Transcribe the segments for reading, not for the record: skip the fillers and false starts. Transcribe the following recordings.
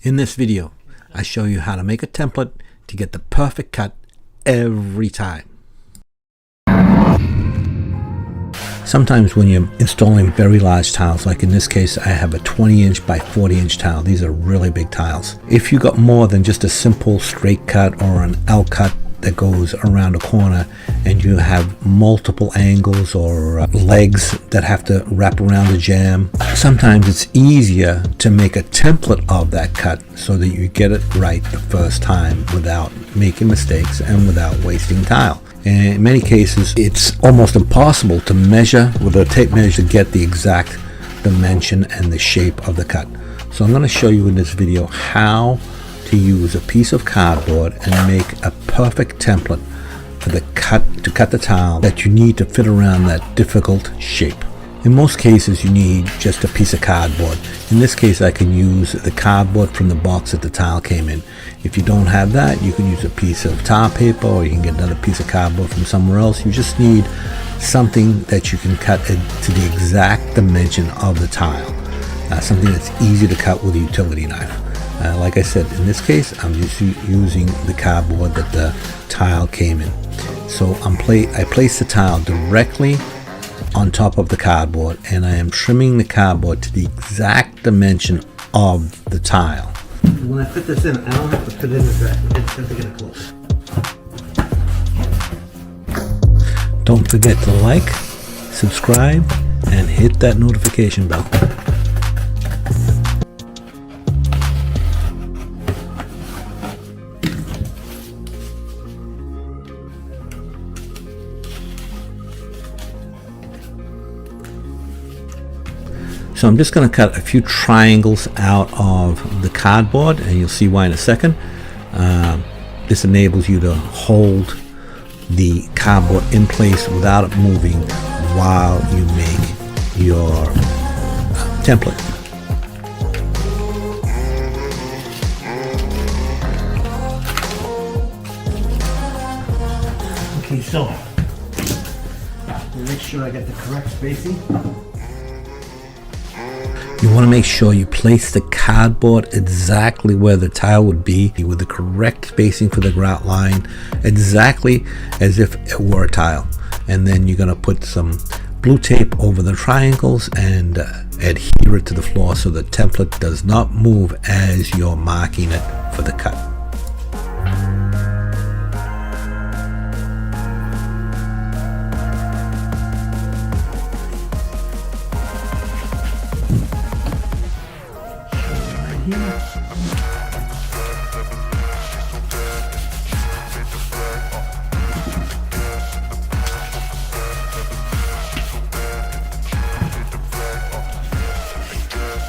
In this video, I show you how to make a template to get the perfect cut every time. Sometimes when you're installing very large tiles, like in this case, I have a 20-inch by 40-inch tile. These are really big tiles. If you got more than just a simple straight cut or an L cut that goes around a corner, and you have multiple angles or legs that have to wrap around the jamb, sometimes it's easier to make a template of that cut so that you get it right the first time without making mistakes and without wasting tile. And in many cases, it's almost impossible to measure with a tape measure to get the exact dimension and the shape of the cut. So I'm going to show you in this video how to use a piece of cardboard and make a perfect template for the cut to cut the tile that you need to fit around that difficult shape. In most cases, you need just a piece of cardboard. In this case, I can use the cardboard from the box that the tile came in. If you don't have that, you can use a piece of tar paper, or you can get another piece of cardboard from somewhere else. You just need something that you can cut to the exact dimension of the tile. Something that's easy to cut with a utility knife. Like I said, in this case, I'm just using the cardboard that the tile came in. So I place the tile directly on top of the cardboard, and I am trimming the cardboard to the exact dimension of the tile. When I fit this in, I don't have to fit it in exactly. I just have to get it close. Don't forget to like, subscribe, and hit that notification bell. So I'm just going to cut a few triangles out of the cardboard, and you'll see why in a second. This enables you to hold the cardboard in place without it moving while you make your template. Okay, so make sure I get the correct spacing. You want to make sure you place the cardboard exactly where the tile would be, with the correct spacing for the grout line, exactly as if it were a tile. And then you're going to put some blue tape over the triangles and adhere it to the floor so the template does not move as you're marking it for the cut.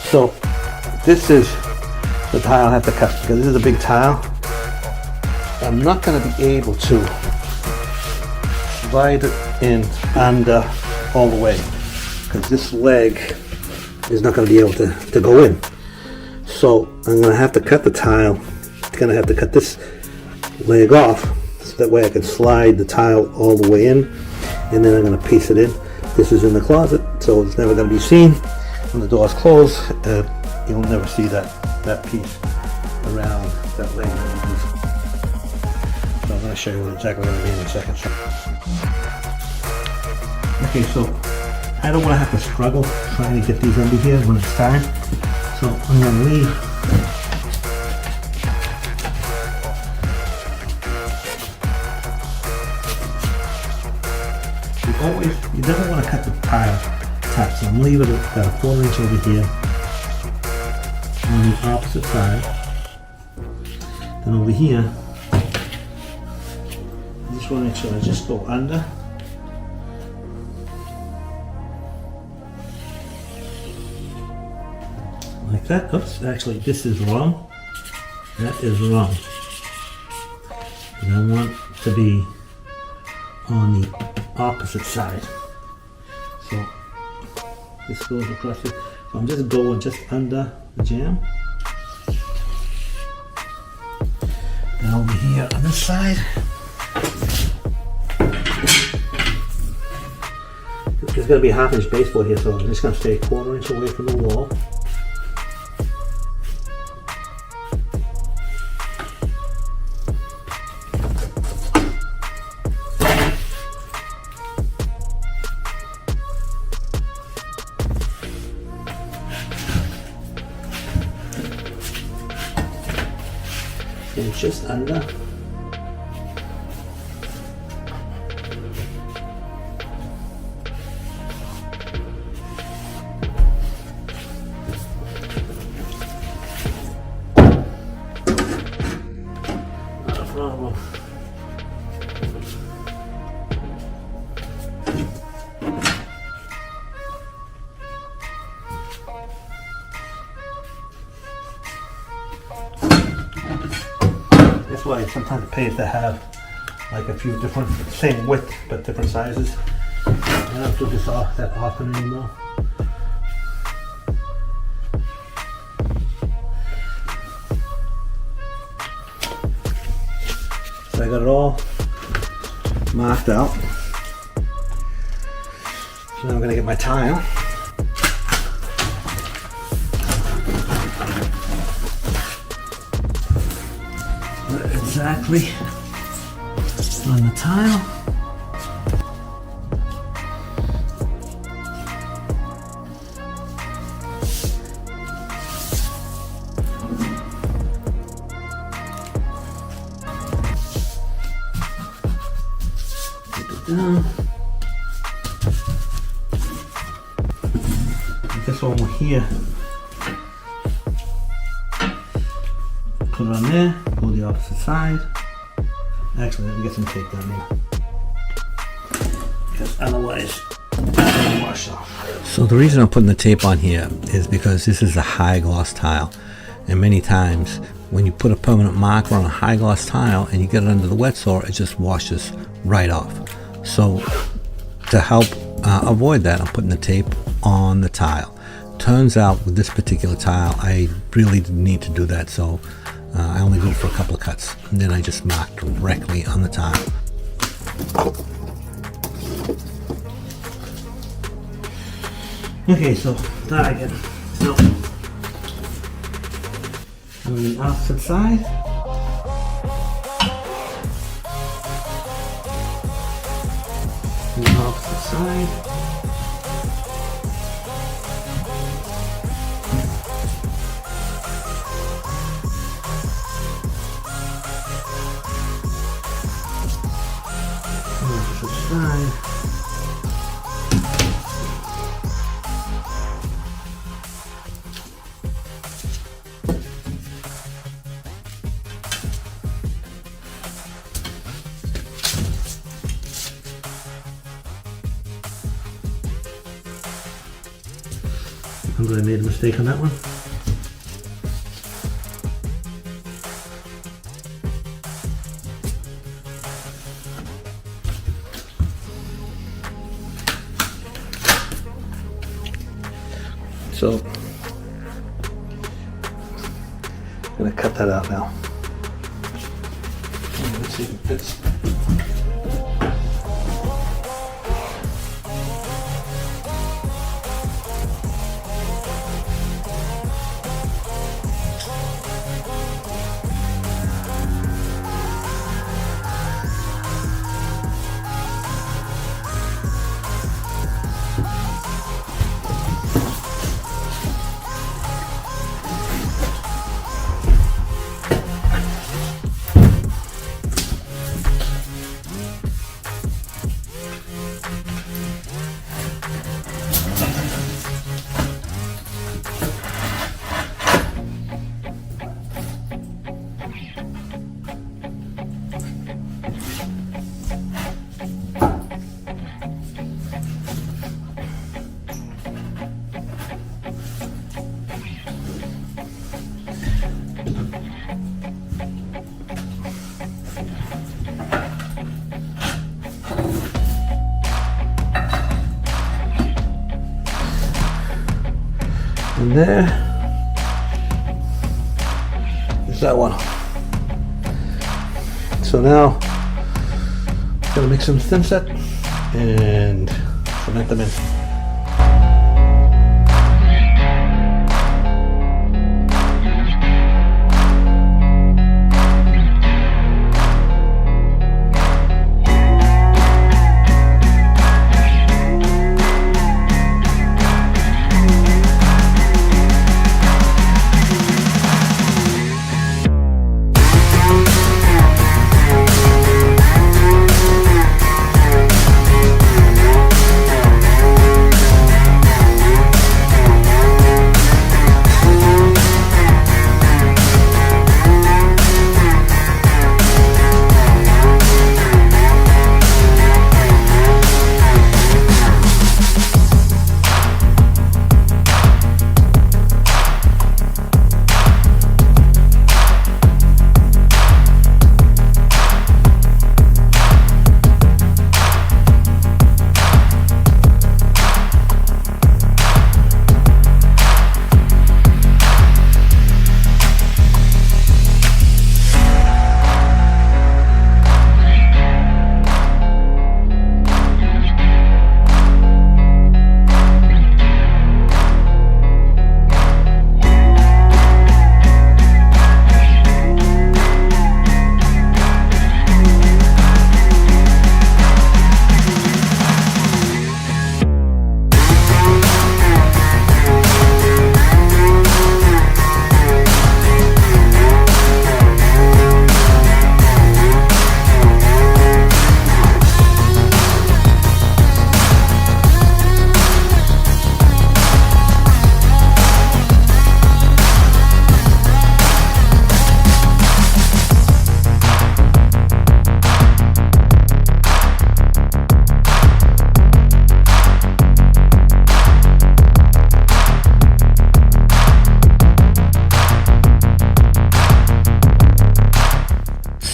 So this is the tile I have to cut, because this is a big tile. I'm not going to be able to slide it in under all the way, because this leg is not going to be able to go in. So I'm going to have to cut the tile. I'm going to have to cut this leg off, so that way I can slide the tile all the way in, and then I'm going to piece it in. This is in the closet, so it's never going to be seen. When the door's closed, you'll never see that piece around that leg. So I'm going to show you what exactly what I mean in a second. Okay, so I don't want to have to struggle trying to get these under here when it's time. So I'm going to leave. You never want to cut the tile top, so I'm leaving it about a 4-inch over here on the opposite side. Then over here, I just want to make sure I just go under. Like that. Oops, actually this is wrong. That is wrong. And I want to be on the opposite side. So this goes across it. So I'm just going just under the jamb. Now over here on this side, there's going to be a 1/2 inch baseboard here, so I'm just going to stay a 1/4 inch away from the wall. and just under. Not a problem. That's why sometimes it pays to have like a few different, same width but different sizes. I don't do this that often anymore. So I got it all marked out. So now I'm going to get my tile. Exactly on the tile. Take it down. This one here. Put it on there, go the opposite side. Actually, let me get some tape down here. Because otherwise, it's going to wash off. So the reason I'm putting the tape on here is because this is a high gloss tile. And many times, when you put a permanent marker on a high gloss tile and you get it under the wet sore, it just washes right off. So to help avoid that, I'm putting the tape on the tile. Turns out with this particular tile, I really didn't need to do that. So I only do it for a couple of cuts, and then I just mark directly on the tile. Okay, so that again. So on the opposite side. On the opposite side. Side. I'm glad I made a mistake on that one. So, I'm going to cut that out now. Let's see if it fits. And there is that one. So now I'm gonna make some thin set and cement them in.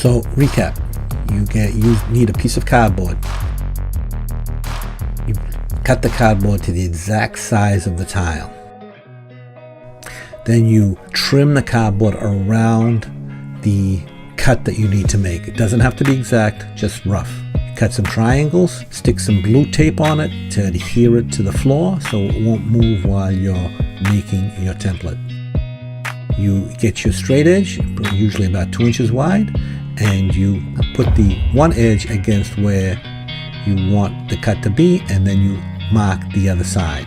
So recap, you need a piece of cardboard. You cut the cardboard to the exact size of the tile. Then you trim the cardboard around the cut that you need to make. It doesn't have to be exact, just rough. Cut some triangles, stick some blue tape on it to adhere it to the floor so it won't move while you're making your template. You get your straight edge, usually about 2 inches wide, and you put the one edge against where you want the cut to be, and then you mark the other side.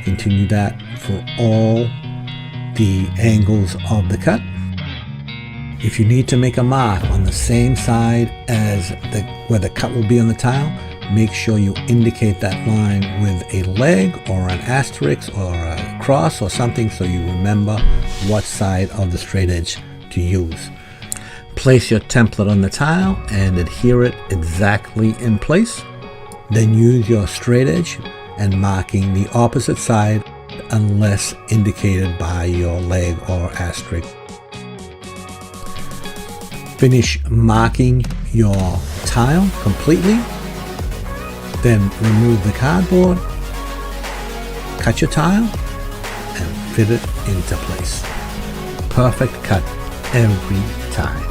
Continue that for all the angles of the cut. If you need to make a mark on the same side as where the cut will be on the tile, make sure you indicate that line with a leg or an asterisk or a cross or something so you remember what side of the straight edge to use. Place your template on the tile and adhere it exactly in place. Then use your straight edge and marking the opposite side unless indicated by your leg or asterisk. Finish marking your tile completely. Then remove the cardboard, cut your tile, and fit it into place. Perfect cut every time.